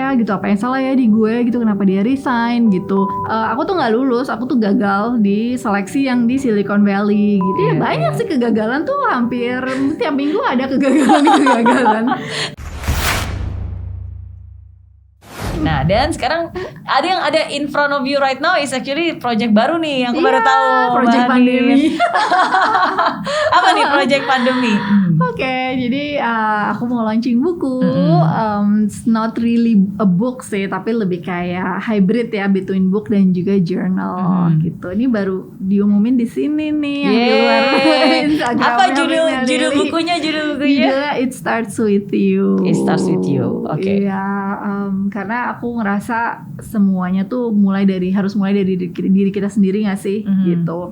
ya gitu, apa yang salah ya di gue gitu, kenapa dia resign gitu. Aku tuh nggak lulus, aku tuh gagal di seleksi yang di Silicon Valley gitu. Ya banyak sih kegagalan tuh, hampir tiap minggu ada kegagalan. Nah, dan sekarang ada yang ada in front of you right now is actually project baru nih yang aku baru tahu. Project pandemi. Apa nih project pandemi? Oke, jadi aku mau launching buku. It's not really a book sih, tapi lebih kayak hybrid ya, between book dan juga journal gitu. Ini baru diumumin di sini nih yang di luar Instagram. Apa judul bukunya? Judulnya It Starts With You. It Starts With You. Oke. Iya, karena aku ngerasa semuanya tuh harus mulai dari diri kita sendiri nggak sih gitu.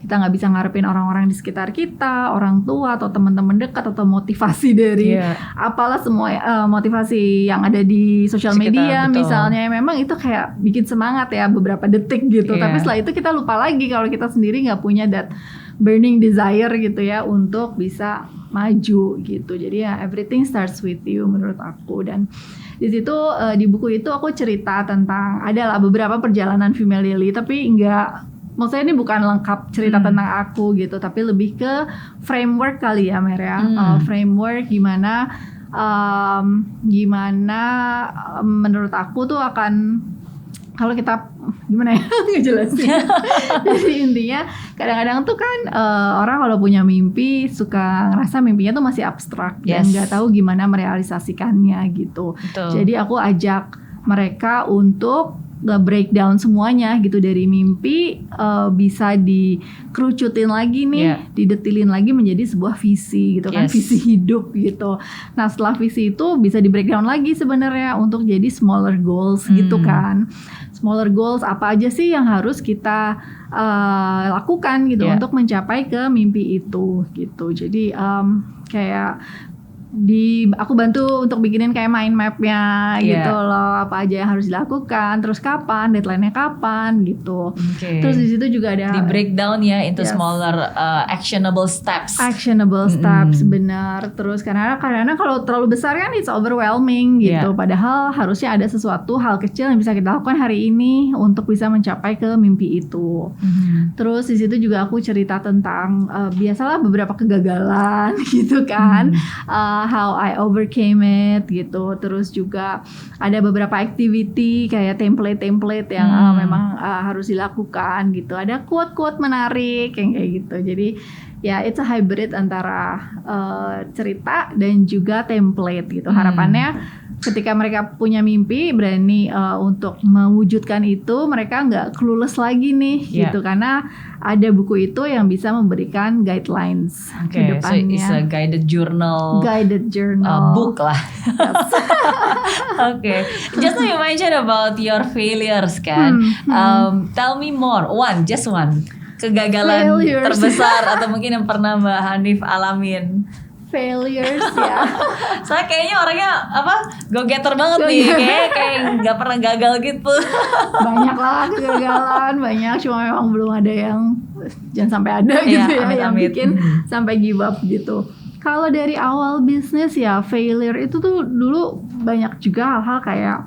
Kita nggak bisa ngarepin orang-orang di sekitar kita, orang tua atau teman-teman dekat atau motivasi dari apalah semua motivasi yang ada di sosial media misalnya, memang itu kayak bikin semangat ya beberapa detik gitu. Tapi setelah itu kita lupa lagi kalau kita sendiri nggak punya that burning desire gitu ya untuk bisa maju gitu. Jadi ya everything starts with you menurut aku. Dan di situ di buku itu aku cerita tentang adalah beberapa perjalanan Female Lily, tapi maksudnya ini bukan lengkap cerita tentang aku gitu, tapi lebih ke framework kali ya Mer ya. Framework gimana menurut aku tuh akan, kalau kita gimana ya ngejelasin. Jadi intinya kadang-kadang tuh kan orang kalau punya mimpi suka ngerasa mimpinya tuh masih abstrak dan nggak tahu gimana merealisasikannya gitu. Jadi aku ajak mereka untuk breakdown semuanya gitu, dari mimpi bisa dikerucutin lagi nih, didetilin lagi menjadi sebuah visi gitu kan, visi hidup gitu. Nah setelah visi itu bisa di breakdown lagi sebenarnya untuk jadi smaller goals gitu kan. Smaller goals apa aja sih yang harus kita lakukan gitu untuk mencapai ke mimpi itu gitu. Jadi kayak aku bantu untuk bikinin kayak mind mapnya gitu loh, apa aja yang harus dilakukan, terus kapan, deadline-nya kapan gitu. Terus di situ juga ada di breakdown ya into smaller actionable steps. Benar. Terus karena kalau terlalu besar kan it's overwhelming gitu. Padahal harusnya ada sesuatu hal kecil yang bisa kita lakukan hari ini untuk bisa mencapai ke mimpi itu. Terus di situ juga aku cerita tentang biasalah beberapa kegagalan gitu kan. How I overcame it gitu. Terus juga ada beberapa activity kayak template yang memang harus dilakukan gitu. Ada quote-quote menarik yang kayak gitu. Jadi ya it's a hybrid antara cerita dan juga template gitu. Harapannya ketika mereka punya mimpi, berani untuk mewujudkan itu, mereka nggak clueless lagi nih gitu, karena ada buku itu yang bisa memberikan guidelines ke depannya. So it's a guided journal book lah. Just now you mentioned about your failures kan. Tell me more, just one kegagalan terbesar atau mungkin yang pernah Mbak Hanif alamin. Failures ya. Soalnya kayaknya orangnya go getter banget nih, kayak nggak pernah gagal gitu. Banyak lah kegagalan, banyak, cuma memang belum ada yang jangan sampai ada gitu yang bikin sampai give up gitu. Kalau dari awal bisnis ya failure itu tuh dulu banyak juga hal-hal kayak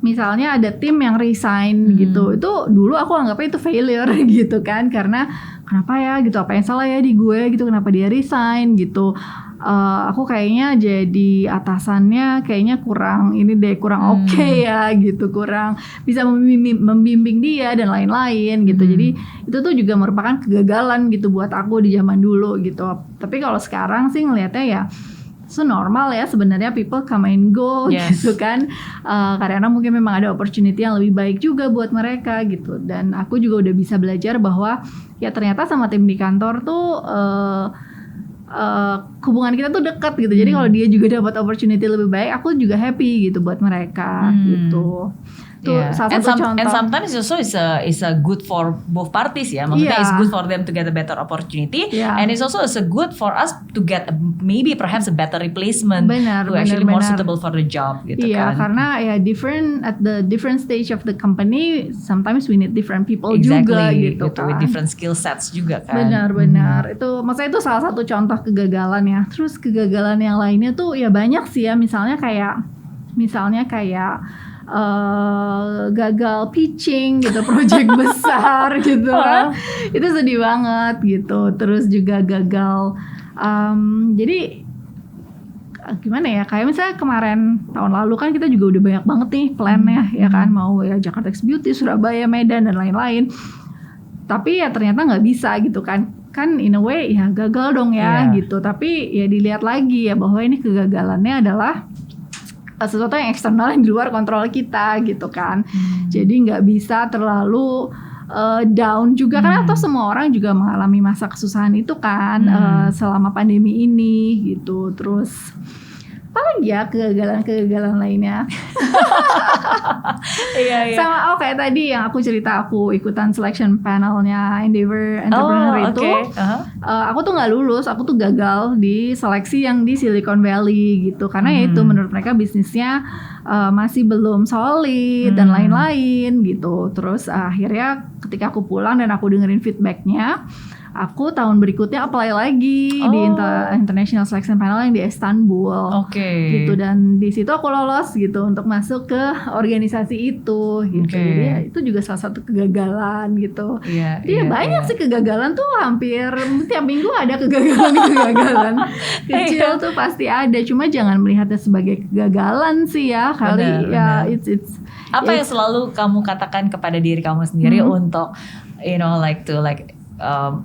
misalnya ada tim yang resign gitu. Itu dulu aku anggapnya itu failure gitu kan, karena kenapa ya gitu, apa yang salah ya di gue gitu, kenapa dia resign gitu. Aku kayaknya jadi atasannya kayaknya kurang oke ya gitu, kurang bisa membimbing dia dan lain-lain gitu. Jadi itu tuh juga merupakan kegagalan gitu buat aku di zaman dulu gitu. Tapi kalau sekarang sih ngelihatnya ya normal ya sebenarnya, people come and go gitu kan. Karena mungkin memang ada opportunity yang lebih baik juga buat mereka gitu. Dan aku juga udah bisa belajar bahwa ya ternyata sama tim di kantor tuh hubungan kita tuh dekat gitu. Jadi kalau dia juga dapat opportunity lebih baik, aku juga happy gitu buat mereka gitu. Tuh salah satu contoh. And sometimes also is a good for both parties ya. Maksudnya it's good for them to get a better opportunity, and it's also good for us to get maybe perhaps a better replacement who actually more suitable for the job gitu kan. Iya, karena ya at the different stage of the company, sometimes we need different people juga gitu kan. With different skill sets juga kan. Benar. Itu maksudnya itu salah satu contoh kegagalan ya. Terus kegagalan yang lainnya tuh ya banyak sih ya. Misalnya kayak gagal pitching gitu, project besar gitu kan, itu sedih banget gitu. Terus juga gagal, jadi gimana ya, kayak misalnya kemarin tahun lalu kan kita juga udah banyak banget nih plannya ya kan, mau ya Jakarta X Beauty, Surabaya, Medan dan lain-lain, tapi ya ternyata nggak bisa gitu kan in a way ya gagal dong ya gitu. Tapi ya dilihat lagi ya bahwa ini kegagalannya adalah sesuatu yang eksternal yang di luar kontrol kita gitu kan. Jadi nggak bisa terlalu down juga kan, atau semua orang juga mengalami masa kesusahan itu kan selama pandemi ini gitu. Terus apalagi ya kegagalan lainnya. Iya. Sama kayak tadi yang aku cerita, aku ikutan selection panelnya Endeavor Entrepreneur itu. Aku tuh nggak lulus, aku tuh gagal di seleksi yang di Silicon Valley gitu, karena ya itu menurut mereka bisnisnya masih belum solid dan lain-lain gitu. Terus akhirnya ketika aku pulang dan aku dengerin feedbacknya, aku tahun berikutnya apply lagi di International Selection Panel yang di Istanbul. Gitu, dan di situ aku lolos gitu untuk masuk ke organisasi itu gitu. Jadi ya, itu juga salah satu kegagalan gitu. Jadi banyak sih kegagalan tuh, hampir tiap minggu ada kegagalan kecil tuh pasti ada. Cuma jangan melihatnya sebagai kegagalan sih ya kali. Benar. Apa yang selalu kamu katakan kepada diri kamu sendiri untuk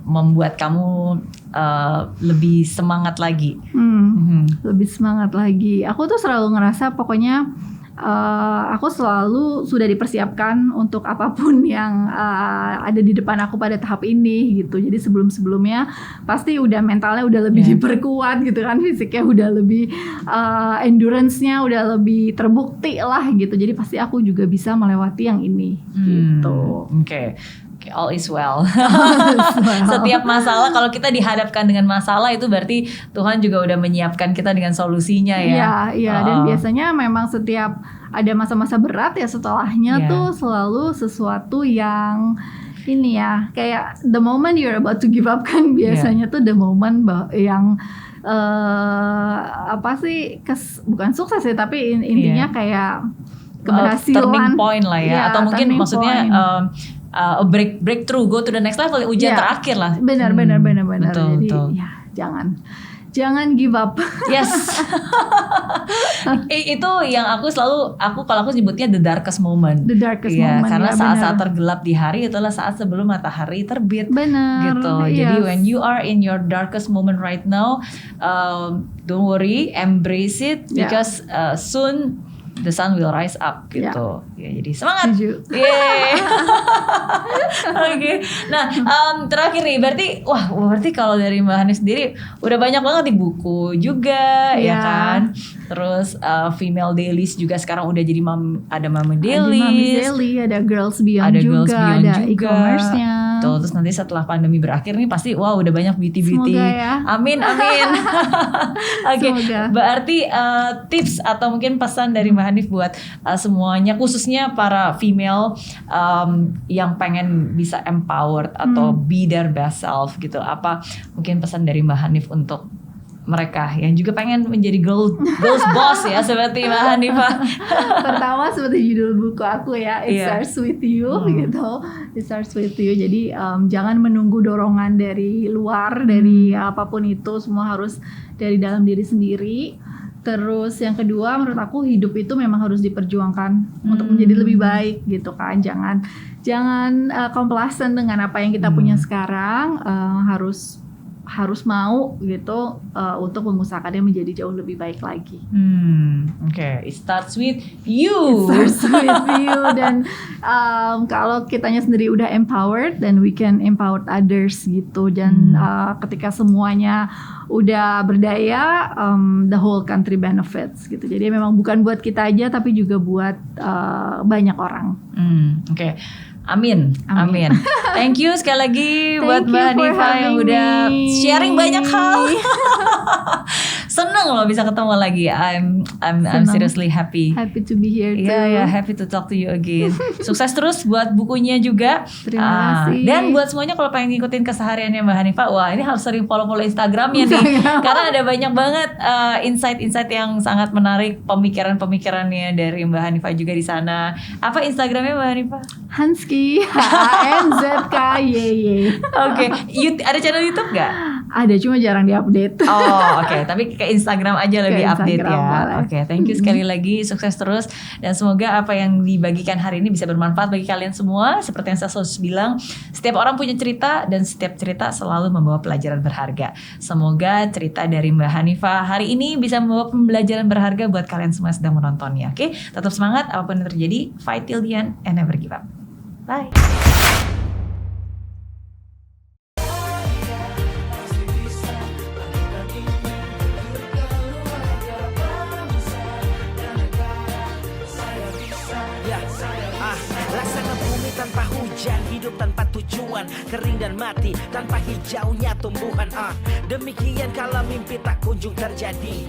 membuat kamu lebih semangat lagi? Lebih semangat lagi. Aku tuh selalu ngerasa pokoknya aku selalu sudah dipersiapkan untuk apapun yang ada di depan aku pada tahap ini gitu. Jadi sebelum-sebelumnya pasti udah mentalnya udah lebih diperkuat gitu kan, fisiknya udah lebih endurance-nya udah lebih terbukti lah gitu. Jadi pasti aku juga bisa melewati yang ini gitu. All is well. Setiap masalah, kalau kita dihadapkan dengan masalah, itu berarti Tuhan juga udah menyiapkan kita dengan solusinya ya. Iya. Dan biasanya memang setiap ada masa-masa berat ya, setelahnya tuh selalu sesuatu yang ini ya, kayak the moment you're about to give up kan biasanya tuh the moment yang bukan sukses ya, tapi intinya kayak keberhasilan, turning point lah ya, atau mungkin maksudnya breakthrough, go to the next level, ujian terakhir lah. Benar. Jadi ya jangan give up. Yes. Itu yang kalau aku nyebutnya the darkest moment. The darkest moment. Karena saat-saat tergelap di hari itulah saat sebelum matahari terbit. Benar. Gitu. Jadi when you are in your darkest moment right now, don't worry, embrace it because soon the sun will rise up gitu. Jadi semangat. Oke. Nah, terakhir nih, berarti kalau dari Mbak Hanif sendiri udah banyak banget di buku juga ya kan. Terus female dailies juga sekarang udah jadi ada Mama Dailies. Ada Girls Beyond juga, ada e-commerce-nya. Terus nanti setelah pandemi berakhir nih pasti udah banyak beauty. Ya. Amin. Berarti tips atau mungkin pesan dari Mbak Hanif buat semuanya, khususnya para female yang pengen bisa empowered atau be their best self gitu. Apa mungkin pesan dari Mbak Hanif untuk mereka yang juga pengen menjadi girls boss ya, seperti Mbak Hanifah? Pertama seperti judul buku aku ya, It Starts With You gitu. It Starts With You. Jadi jangan menunggu dorongan dari luar, dari apapun itu, semua harus dari dalam diri sendiri. Terus yang kedua, menurut aku hidup itu memang harus diperjuangkan untuk menjadi lebih baik gitu kan. Jangan complacent dengan apa yang kita punya sekarang. Harus mau gitu untuk mengusahakannya menjadi jauh lebih baik lagi. It starts with you. Dan kalau kitanya sendiri udah empowered, then we can empower others gitu. Dan ketika semuanya udah berdaya, the whole country benefits gitu. Jadi memang bukan buat kita aja, tapi juga buat banyak orang. Amin. Thank you sekali lagi buat Mbak Hanifah yang udah sharing banyak hal. Seneng loh bisa ketemu lagi. I'm seriously happy. Happy to be here too. Yeah, happy to talk to you again. Sukses terus buat bukunya juga. Terima kasih. Dan buat semuanya kalau pengen ngikutin kesehariannya Mbak Hanifah, wah ini harus sering follow Instagramnya nih. Karena ada banyak banget insight-insight yang sangat menarik, pemikiran-pemikirannya dari Mbak Hanifah juga di sana. Apa Instagramnya Mbak Hanifah? Hansky, HANZKYY. Oke, ada channel YouTube nggak? Ada, cuma jarang diupdate. Oh, oke. Tapi ke Instagram aja lebih update ya. Oke, thank you sekali lagi. Sukses terus dan semoga apa yang dibagikan hari ini bisa bermanfaat bagi kalian semua. Seperti yang saya selalu bilang, setiap orang punya cerita dan setiap cerita selalu membawa pelajaran berharga. Semoga cerita dari Mbak Hanifah hari ini bisa membawa pembelajaran berharga buat kalian semua yang sedang menontonnya. Oke, tetap semangat apapun yang terjadi. Fight till the end and never give up. Bye. Laksana bumi tanpa hujan, hidup tanpa tujuan, kering dan mati tanpa hijaunya tumbuhan. Demikian kalau mimpi tak kunjung terjadi.